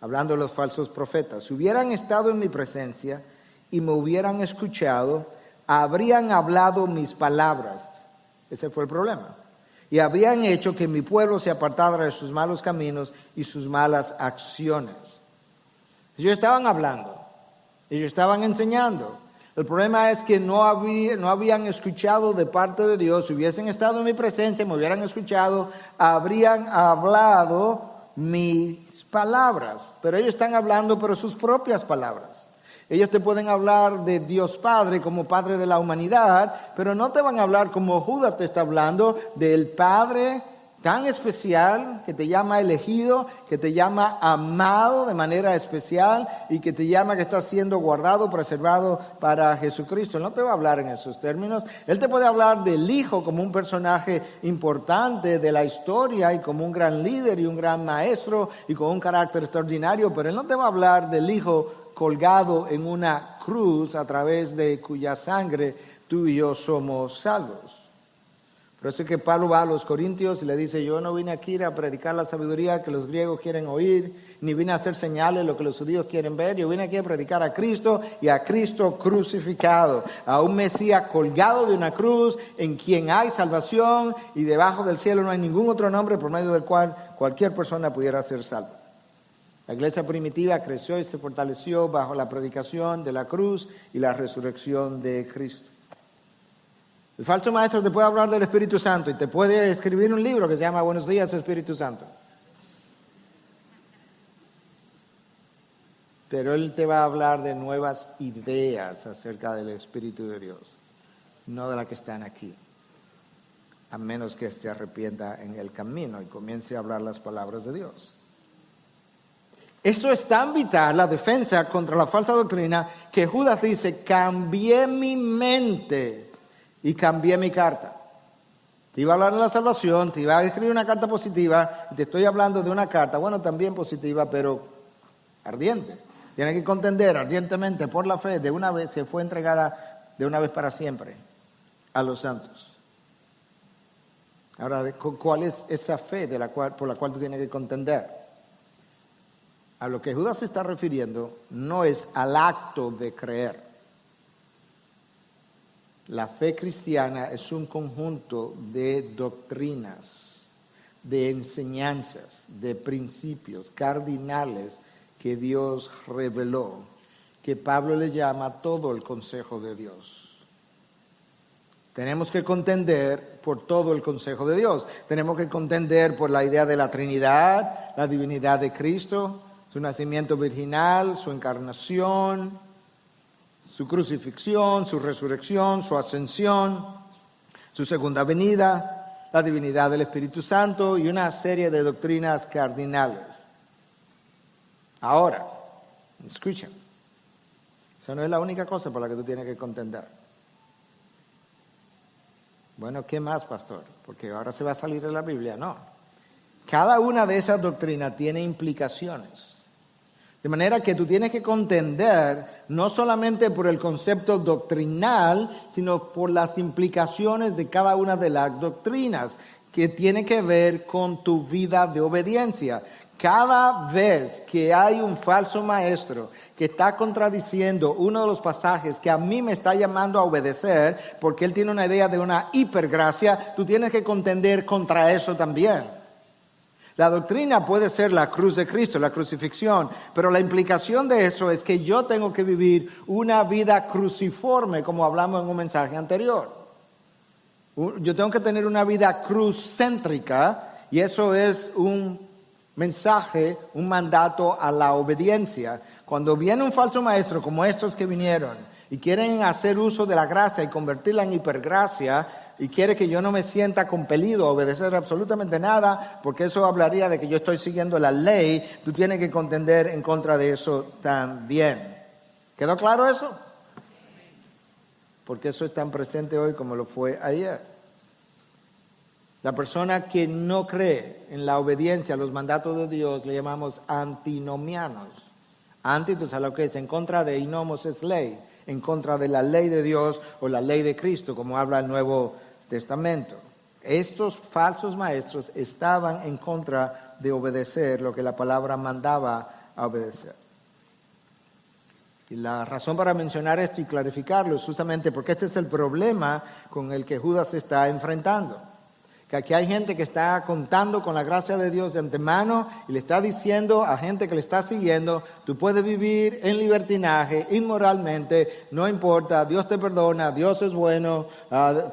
hablando de los falsos profetas. Si hubieran estado en mi presencia y me hubieran escuchado, habrían hablado mis palabras. Ese fue el problema. Y habrían hecho que mi pueblo se apartara de sus malos caminos y sus malas acciones. Ellos estaban hablando, ellos estaban enseñando. El problema es que no habían escuchado de parte de Dios. Si hubiesen estado en mi presencia, me hubieran escuchado, habrían hablado mis palabras. Pero ellos están hablando por sus propias palabras. Ellos te pueden hablar de Dios Padre como Padre de la humanidad, pero no te van a hablar como Judas te está hablando, del Padre tan especial, que te llama elegido, que te llama amado de manera especial y que te llama que estás siendo guardado, preservado para Jesucristo. Él no te va a hablar en esos términos. Él te puede hablar del Hijo como un personaje importante de la historia y como un gran líder y un gran maestro y con un carácter extraordinario, pero Él no te va a hablar del Hijo colgado en una cruz a través de cuya sangre tú y yo somos salvos. Por eso es que Pablo va a los Corintios y le dice, yo no vine aquí a predicar la sabiduría que los griegos quieren oír, ni vine a hacer señales lo que los judíos quieren ver, yo vine aquí a predicar a Cristo y a Cristo crucificado, a un Mesías colgado de una cruz en quien hay salvación y debajo del cielo no hay ningún otro nombre por medio del cual cualquier persona pudiera ser salva. La iglesia primitiva creció y se fortaleció bajo la predicación de la cruz y la resurrección de Cristo. El falso maestro te puede hablar del Espíritu Santo y te puede escribir un libro que se llama Buenos días, Espíritu Santo. Pero él te va a hablar de nuevas ideas acerca del Espíritu de Dios, no de las que están aquí, a menos que se arrepienta en el camino y comience a hablar las palabras de Dios. Eso es tan vital, la defensa contra la falsa doctrina, que Judas dice, cambié mi mente y cambié mi carta. Te iba a hablar de la salvación, te iba a escribir una carta positiva, y te estoy hablando de una carta, bueno, también positiva, pero ardiente. Tiene que contender ardientemente por la fe, de una vez que fue entregada de una vez para siempre a los santos. Ahora, ¿cuál es esa fe por la cual tú tienes que contender? A lo que Judas se está refiriendo no es al acto de creer. La fe cristiana es un conjunto de doctrinas, de enseñanzas, de principios cardinales que Dios reveló, que Pablo le llama todo el consejo de Dios. Tenemos que contender por todo el consejo de Dios. Tenemos que contender por la idea de la Trinidad, la divinidad de Cristo, su nacimiento virginal, su encarnación, su crucifixión, su resurrección, su ascensión, su segunda venida, la divinidad del Espíritu Santo y una serie de doctrinas cardinales. Ahora, escuchen, esa no es la única cosa por la que tú tienes que contender. Bueno, ¿qué más, pastor? Porque ahora se va a salir de la Biblia, no. Cada una de esas doctrinas tiene implicaciones. De manera que tú tienes que contender no solamente por el concepto doctrinal, sino por las implicaciones de cada una de las doctrinas que tiene que ver con tu vida de obediencia. Cada vez que hay un falso maestro que está contradiciendo uno de los pasajes que a mí me está llamando a obedecer, porque él tiene una idea de una hipergracia, tú tienes que contender contra eso también. La doctrina puede ser la cruz de Cristo, la crucifixión, pero la implicación de eso es que yo tengo que vivir una vida cruciforme, como hablamos en un mensaje anterior. Yo tengo que tener una vida cruzcéntrica y eso es un mensaje, un mandato a la obediencia. Cuando viene un falso maestro como estos que vinieron y quieren hacer uso de la gracia y convertirla en hipergracia, y quiere que yo no me sienta compelido a obedecer absolutamente nada, porque eso hablaría de que yo estoy siguiendo la ley, tú tienes que contender en contra de eso también. ¿Quedó claro eso? Porque eso es tan presente hoy como lo fue ayer. La persona que no cree en la obediencia a los mandatos de Dios le llamamos antinomianos. Antítesis a lo que es en contra de, y nomos es ley, en contra de la ley de Dios o la ley de Cristo, como habla el Nuevo Testamento. Estos falsos maestros estaban en contra de obedecer lo que la palabra mandaba a obedecer. Y la razón para mencionar esto y clarificarlo es justamente porque este es el problema con el que Judas se está enfrentando. Que aquí hay gente que está contando con la gracia de Dios de antemano y le está diciendo a gente que le está siguiendo, tú puedes vivir en libertinaje, inmoralmente, no importa, Dios te perdona, Dios es bueno,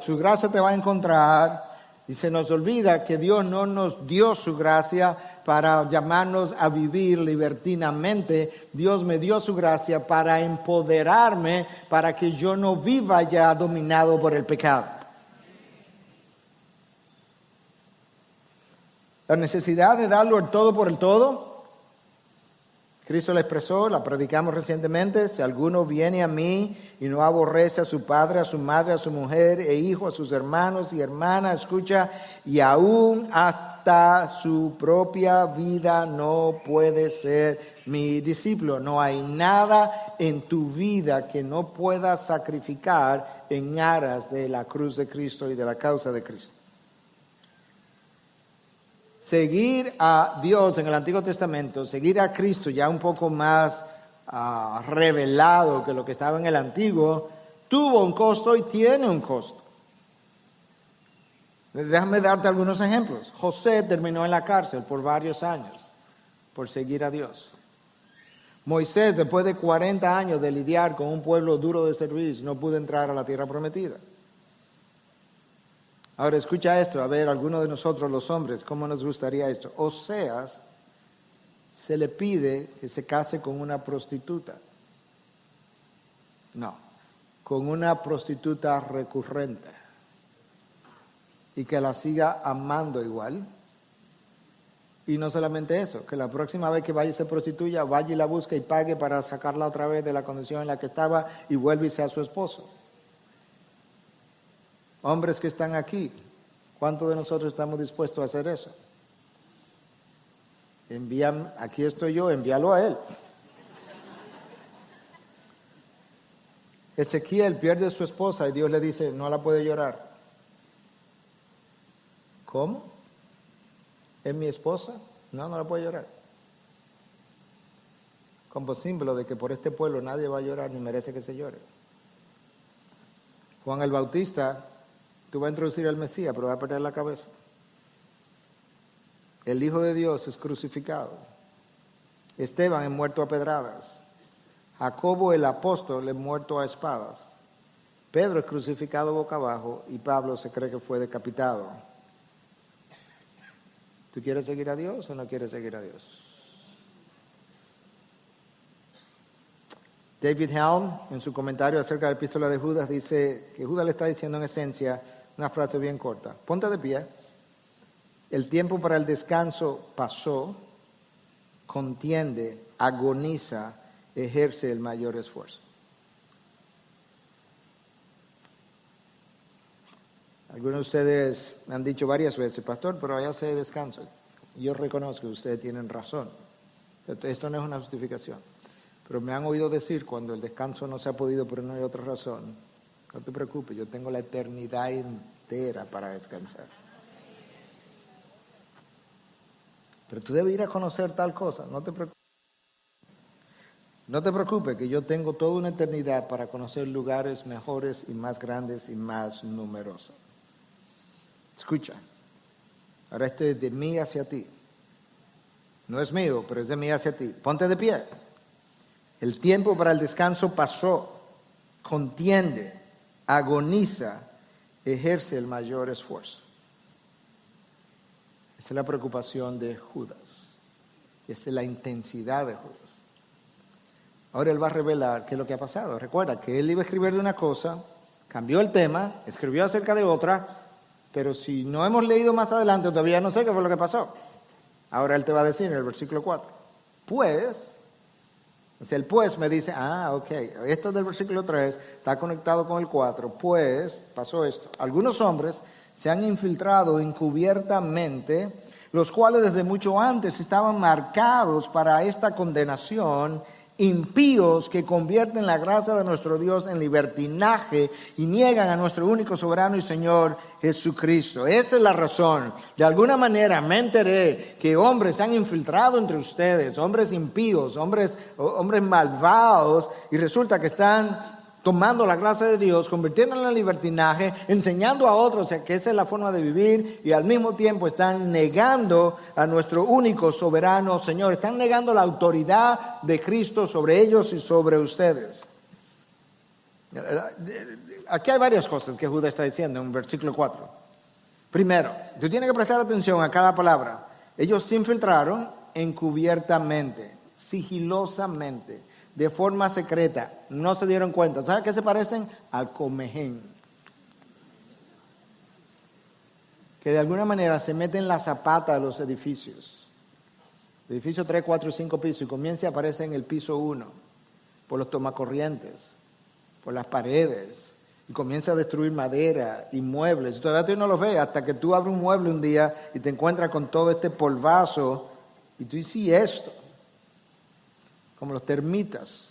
su gracia te va a encontrar. Y se nos olvida que Dios no nos dio su gracia para llamarnos a vivir libertinamente. Dios me dio su gracia para empoderarme, para que yo no viva ya dominado por el pecado. La necesidad de darlo el todo por el todo, Cristo la expresó, la predicamos recientemente: si alguno viene a mí y no aborrece a su padre, a su madre, a su mujer e hijo, a sus hermanos y hermanas, escucha, y aún hasta su propia vida, no puede ser mi discípulo. No hay nada en tu vida que no puedas sacrificar en aras de la cruz de Cristo y de la causa de Cristo. Seguir a Dios en el Antiguo Testamento, seguir a Cristo ya un poco más revelado que lo que estaba en el Antiguo, tuvo un costo y tiene un costo. Déjame darte algunos ejemplos. José terminó en la cárcel por varios años por seguir a Dios. Moisés, después de 40 años de lidiar con un pueblo duro de servir, no pudo entrar a la tierra prometida. Ahora escucha esto, a ver, algunos de nosotros los hombres, ¿cómo nos gustaría esto? Oseas se le pide que se case con una prostituta. No, con una prostituta recurrente. Y que la siga amando igual. Y no solamente eso, que la próxima vez que vaya y se prostituya, vaya y la busque y pague para sacarla otra vez de la condición en la que estaba y vuelva y sea su esposo. Hombres que están aquí, ¿cuántos de nosotros estamos dispuestos a hacer eso? Aquí estoy yo, envíalo a él. Ezequiel pierde a su esposa y Dios le dice, no la puede llorar. ¿Cómo? ¿Es mi esposa? No la puede llorar. Como símbolo de que por este pueblo nadie va a llorar ni merece que se llore. Juan el Bautista, tú vas a introducir al Mesías, pero va a perder la cabeza. El Hijo de Dios es crucificado. Esteban es muerto a pedradas. Jacobo el apóstol es muerto a espadas. Pedro es crucificado boca abajo y Pablo se cree que fue decapitado. ¿Tú quieres seguir a Dios o no quieres seguir a Dios? David Helm, en su comentario acerca de la epístola de Judas, dice que Judas le está diciendo en esencia una frase bien corta. Ponte de pie. El tiempo para el descanso pasó. Contiende, agoniza, ejerce el mayor esfuerzo. Algunos de ustedes me han dicho varias veces, pastor, pero allá se descansa. Yo reconozco que ustedes tienen razón. Esto no es una justificación. Pero me han oído decir cuando el descanso no se ha podido por una y otra razón, no te preocupes, yo tengo la eternidad entera para descansar. Pero tú debes ir a conocer tal cosa, no te preocupes. No te preocupes que yo tengo toda una eternidad para conocer lugares mejores y más grandes y más numerosos. Escucha, ahora esto es de mí hacia ti. No es mío, pero es de mí hacia ti. Ponte de pie. El tiempo para el descanso pasó. Contiende, agoniza, ejerce el mayor esfuerzo. Esa es la preocupación de Judas. Esa es la intensidad de Judas. Ahora él va a revelar qué es lo que ha pasado. Recuerda que él iba a escribir de una cosa, cambió el tema, escribió acerca de otra, pero si no hemos leído más adelante, todavía no sé qué fue lo que pasó. Ahora él te va a decir en el versículo 4. Pues, el pues me dice, ok, esto del versículo 3 está conectado con el 4. Pues, pasó esto. Algunos hombres se han infiltrado encubiertamente, los cuales desde mucho antes estaban marcados para esta condenación, impíos que convierten la gracia de nuestro Dios en libertinaje y niegan a nuestro único soberano y Señor Jesucristo. Esa es la razón. De alguna manera me enteré que hombres se han infiltrado entre ustedes, hombres impíos, hombres malvados, y resulta que están tomando la gracia de Dios, convirtiéndola en libertinaje, enseñando a otros que esa es la forma de vivir, y al mismo tiempo están negando a nuestro único soberano Señor. Están negando la autoridad de Cristo sobre ellos y sobre ustedes. Aquí hay varias cosas que Judas está diciendo en versículo 4. Primero, tú tienes que prestar atención a cada palabra. Ellos se infiltraron encubiertamente, sigilosamente, de forma secreta, no se dieron cuenta. ¿Sabes a qué se parecen? Al comején. Que de alguna manera se meten la zapata de los edificios. Edificio 3, 4 y 5 pisos, y comienza y aparece en el piso 1, por los tomacorrientes, por las paredes, y comienza a destruir madera y muebles. Y todavía tú no los ves hasta que tú abres un mueble un día y te encuentras con todo este polvazo, y tú dices, ¿y esto? Como los termitas.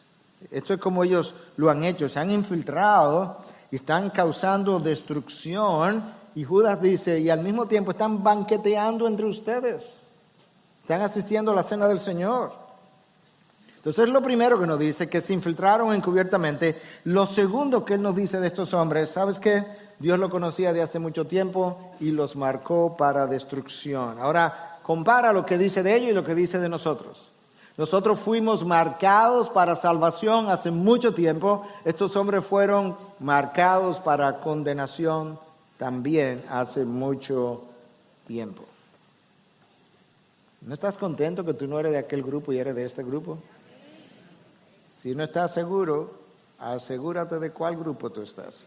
Esto es como ellos lo han hecho. Se han infiltrado y están causando destrucción. Y Judas dice, y al mismo tiempo están banqueteando entre ustedes. Están asistiendo a la cena del Señor. Entonces lo primero que nos dice, que se infiltraron encubiertamente. Lo segundo que él nos dice de estos hombres, ¿sabes qué? Dios lo conocía de hace mucho tiempo y los marcó para destrucción. Ahora, compara lo que dice de ellos y lo que dice de nosotros. Nosotros fuimos marcados para salvación hace mucho tiempo. Estos hombres fueron marcados para condenación también hace mucho tiempo. ¿No estás contento que tú no eres de aquel grupo y eres de este grupo? Si no estás seguro, asegúrate de cuál grupo tú estás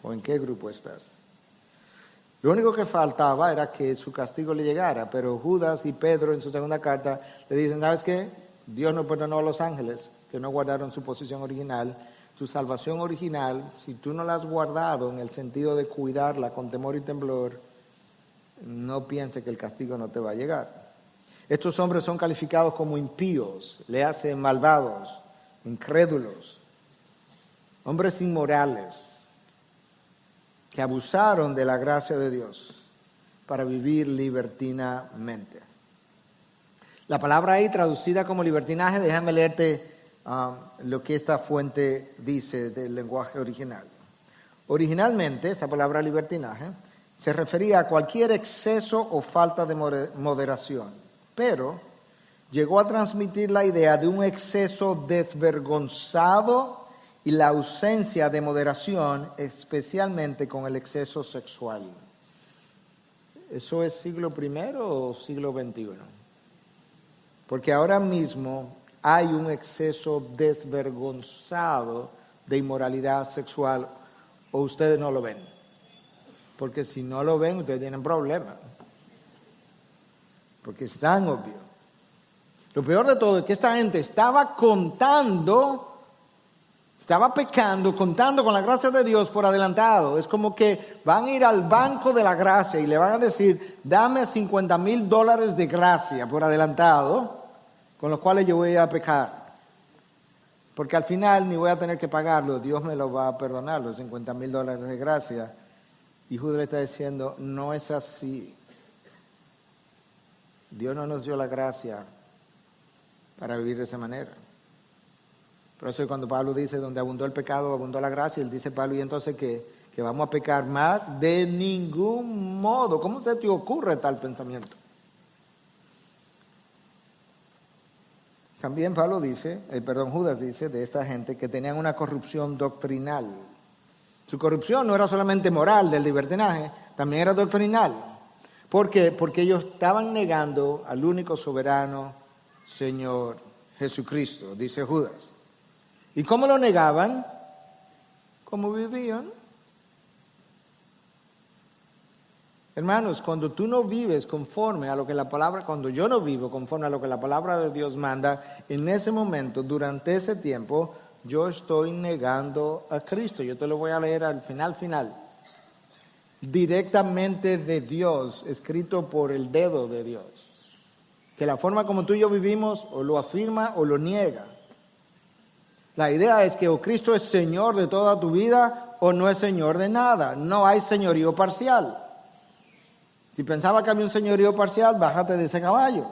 o en qué grupo estás. Lo único que faltaba era que su castigo le llegara, pero Judas y Pedro en su segunda carta le dicen, ¿sabes qué? Dios no perdonó a los ángeles que no guardaron su posición original. Tu salvación original, si tú no la has guardado en el sentido de cuidarla con temor y temblor, no pienses que el castigo no te va a llegar. Estos hombres son calificados como impíos, le hacen malvados, incrédulos, hombres inmorales, que abusaron de la gracia de Dios para vivir libertinamente. La palabra ahí traducida como libertinaje, déjame leerte lo que esta fuente dice del lenguaje original. Originalmente, esa palabra libertinaje se refería a cualquier exceso o falta de moderación, pero llegó a transmitir la idea de un exceso desvergonzado y la ausencia de moderación, especialmente con el exceso sexual. ¿Eso es siglo I o siglo XXI? Porque ahora mismo hay un exceso desvergonzado de inmoralidad sexual, o ustedes no lo ven. Porque si no lo ven, ustedes tienen problemas. Porque es tan obvio. Lo peor de todo es que esta gente estaba pecando, contando con la gracia de Dios por adelantado. Es como que van a ir al banco de la gracia y le van a decir, dame $50,000 de gracia por adelantado, con los cuales yo voy a pecar. Porque al final ni voy a tener que pagarlo, Dios me lo va a perdonar, los $50,000 de gracia. Y Judas le está diciendo, no es así. Dios no nos dio la gracia para vivir de esa manera. Por eso cuando Pablo dice, donde abundó el pecado, abundó la gracia, él dice, Pablo, ¿y entonces qué? ¿Que vamos a pecar más? De ningún modo. ¿Cómo se te ocurre tal pensamiento? También Judas dice de esta gente que tenían una corrupción doctrinal. Su corrupción no era solamente moral del libertinaje, también era doctrinal. ¿Por qué? Porque ellos estaban negando al único soberano Señor Jesucristo, dice Judas. ¿Y cómo lo negaban? ¿Cómo vivían? Hermanos, cuando tú no vives conforme a lo que cuando yo no vivo conforme a lo que la palabra de Dios manda, en ese momento, durante ese tiempo, yo estoy negando a Cristo. Yo te lo voy a leer al final. Directamente de Dios, escrito por el dedo de Dios. Que la forma como tú y yo vivimos, o lo afirma o lo niega. La idea es que o Cristo es Señor de toda tu vida, o no es Señor de nada. No hay señorío parcial. Si pensaba que había un señorío parcial, bájate de ese caballo.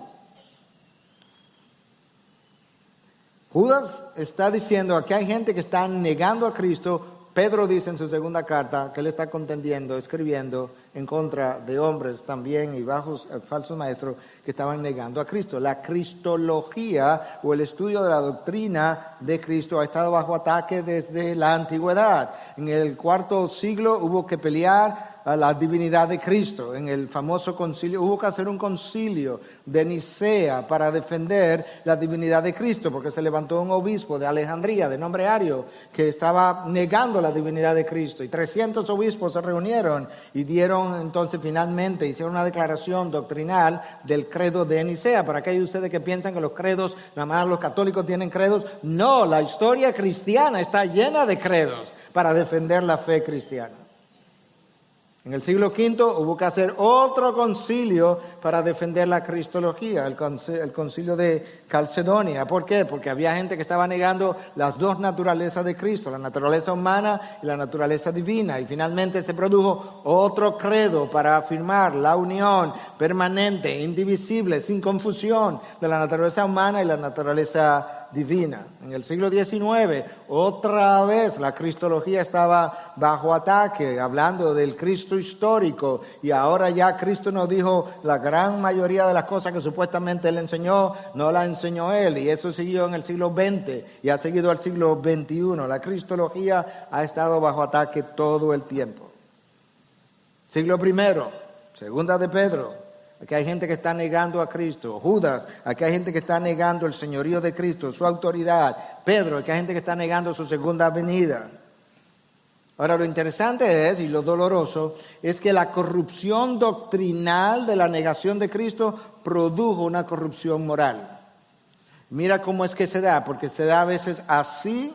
Judas está diciendo, aquí hay gente que está negando a Cristo. Pedro dice en su segunda carta que él está contendiendo, escribiendo en contra de hombres también y bajos falsos maestros que estaban negando a Cristo. La cristología o el estudio de la doctrina de Cristo ha estado bajo ataque desde la antigüedad. En el IV siglo hubo que pelear a la divinidad de Cristo. En el famoso concilio, hubo que hacer un concilio de Nicea para defender la divinidad de Cristo, porque se levantó un obispo de Alejandría, de nombre Ario, que estaba negando la divinidad de Cristo. Y 300 obispos se reunieron y dieron entonces finalmente, hicieron una declaración doctrinal del credo de Nicea. Para aquellos de ustedes que piensan que los credos, nada más los católicos tienen credos, no, la historia cristiana está llena de credos para defender la fe cristiana. En el siglo V hubo que hacer otro concilio para defender la cristología, el concilio de Calcedonia. ¿Por qué? Porque había gente que estaba negando las dos naturalezas de Cristo, la naturaleza humana y la naturaleza divina. Y finalmente se produjo otro credo para afirmar la unión permanente, indivisible, sin confusión de la naturaleza humana y la naturaleza divina. En el siglo XIX, otra vez la cristología estaba bajo ataque, hablando del Cristo histórico, y ahora ya Cristo nos dijo la gran mayoría de las cosas que supuestamente Él enseñó, no las enseñó Él, y eso siguió en el siglo XX y ha seguido al siglo XXI. La cristología ha estado bajo ataque todo el tiempo. Siglo I, segunda de Pedro. Aquí hay gente que está negando a Cristo. Judas, aquí hay gente que está negando el señorío de Cristo, su autoridad. Pedro, aquí hay gente que está negando su segunda venida. Ahora lo interesante es, y lo doloroso, es que la corrupción doctrinal de la negación de Cristo produjo una corrupción moral. Mira cómo es que se da, porque se da a veces así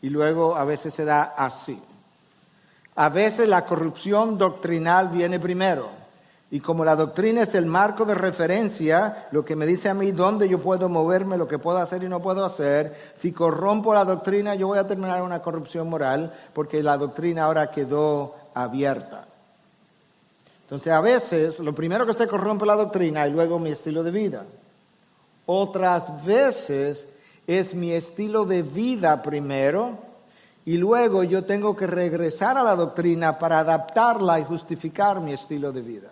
y luego a veces se da así. A veces la corrupción doctrinal viene primero. Y como la doctrina es el marco de referencia, lo que me dice a mí dónde yo puedo moverme, lo que puedo hacer y no puedo hacer, si corrompo la doctrina yo voy a terminar en una corrupción moral porque la doctrina ahora quedó abierta. Entonces a veces lo primero que se corrompe la doctrina y luego mi estilo de vida. Otras veces es mi estilo de vida primero y luego yo tengo que regresar a la doctrina para adaptarla y justificar mi estilo de vida.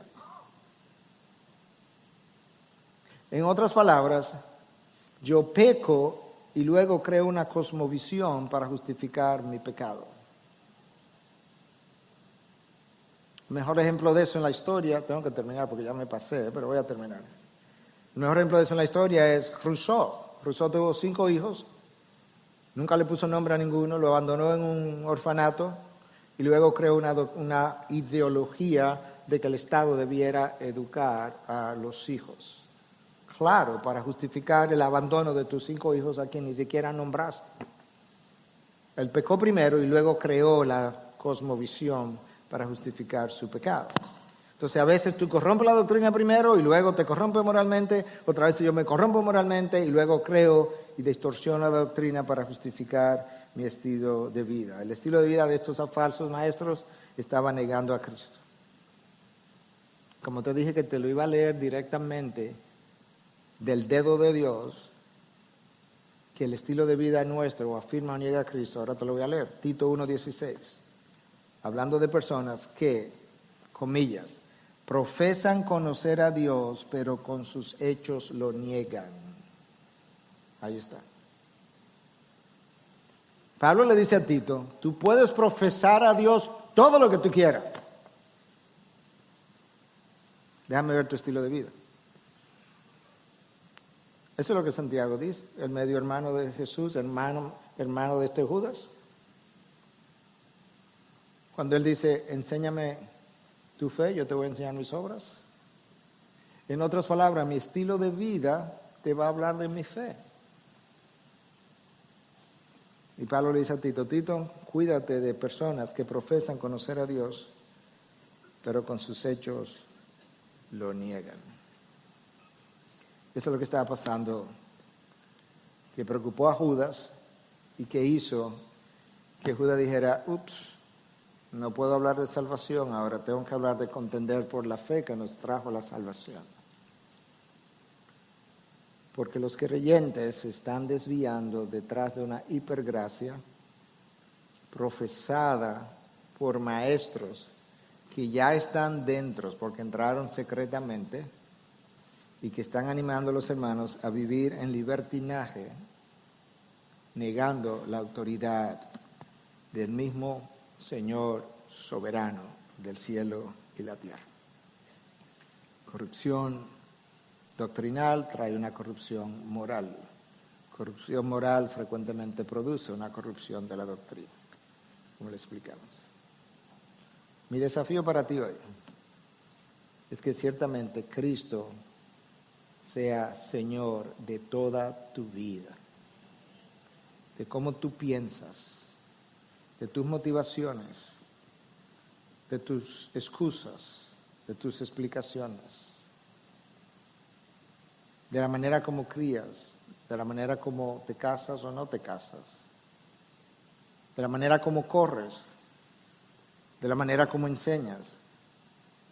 En otras palabras, yo peco y luego creo una cosmovisión para justificar mi pecado. El mejor ejemplo de eso en la historia, tengo que terminar porque ya me pasé, pero voy a terminar. El mejor ejemplo de eso en la historia es Rousseau. Rousseau tuvo 5 hijos, nunca le puso nombre a ninguno, lo abandonó en un orfanato y luego creó una ideología de que el Estado debiera educar a los hijos. Claro, para justificar el abandono de tus 5 hijos a quien ni siquiera nombraste. Él pecó primero y luego creó la cosmovisión para justificar su pecado. Entonces a veces tú corrompes la doctrina primero y luego te corrompes moralmente, otra vez yo me corrompo moralmente y luego creo y distorsiono la doctrina para justificar mi estilo de vida. El estilo de vida de estos falsos maestros estaba negando a Cristo. Como te dije que te lo iba a leer directamente del dedo de Dios, que el estilo de vida nuestro afirma o niega a Cristo, ahora te lo voy a leer, Tito 1:16, hablando de personas que, comillas, profesan conocer a Dios, pero con sus hechos lo niegan. Ahí está. Pablo le dice a Tito, tú puedes profesar a Dios todo lo que tú quieras. Déjame ver tu estilo de vida. Eso es lo que Santiago dice, el medio hermano de Jesús, hermano de este Judas. Cuando él dice, enséñame tu fe, yo te voy a enseñar mis obras. En otras palabras, mi estilo de vida te va a hablar de mi fe. Y Pablo le dice a Tito, Tito, cuídate de personas que profesan conocer a Dios, pero con sus hechos lo niegan. Eso es lo que estaba pasando, que preocupó a Judas y que hizo que Judas dijera, ups, no puedo hablar de salvación, ahora tengo que hablar de contender por la fe que nos trajo la salvación. Porque los creyentes se están desviando detrás de una hipergracia profesada por maestros que ya están dentro porque entraron secretamente y que están animando a los hermanos a vivir en libertinaje, negando la autoridad del mismo Señor soberano del cielo y la tierra. Corrupción doctrinal trae una corrupción moral. Corrupción moral frecuentemente produce una corrupción de la doctrina, como le explicamos. Mi desafío para ti hoy es que ciertamente Cristo sea Señor de toda tu vida, de cómo tú piensas, de tus motivaciones, de tus excusas, de tus explicaciones, de la manera como crías, de la manera como te casas o no te casas, de la manera como corres, de la manera como enseñas,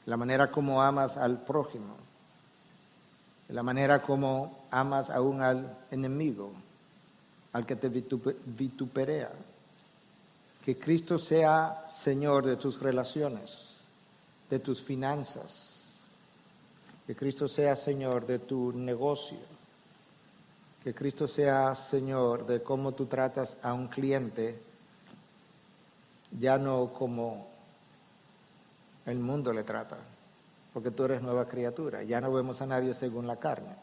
de la manera como amas al prójimo, de la manera como amas aún al enemigo, al que te vituperea. Que Cristo sea Señor de tus relaciones, de tus finanzas. Que Cristo sea Señor de tu negocio. Que Cristo sea Señor de cómo tú tratas a un cliente, ya no como el mundo le trata, porque tú eres nueva criatura. Ya no vemos a nadie según la carne.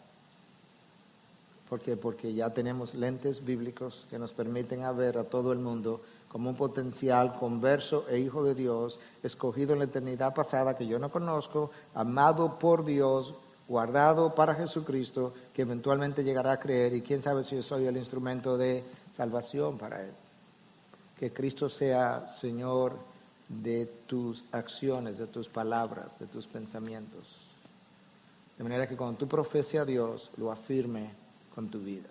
¿Por qué? Porque ya tenemos lentes bíblicos que nos permiten ver a todo el mundo como un potencial converso e hijo de Dios, escogido en la eternidad pasada que yo no conozco, amado por Dios, guardado para Jesucristo, que eventualmente llegará a creer, y quién sabe si yo soy el instrumento de salvación para él. Que Cristo sea Señor de tus acciones, de tus palabras, de tus pensamientos. De manera que cuando tú profeses a Dios, lo afirme con tu vida.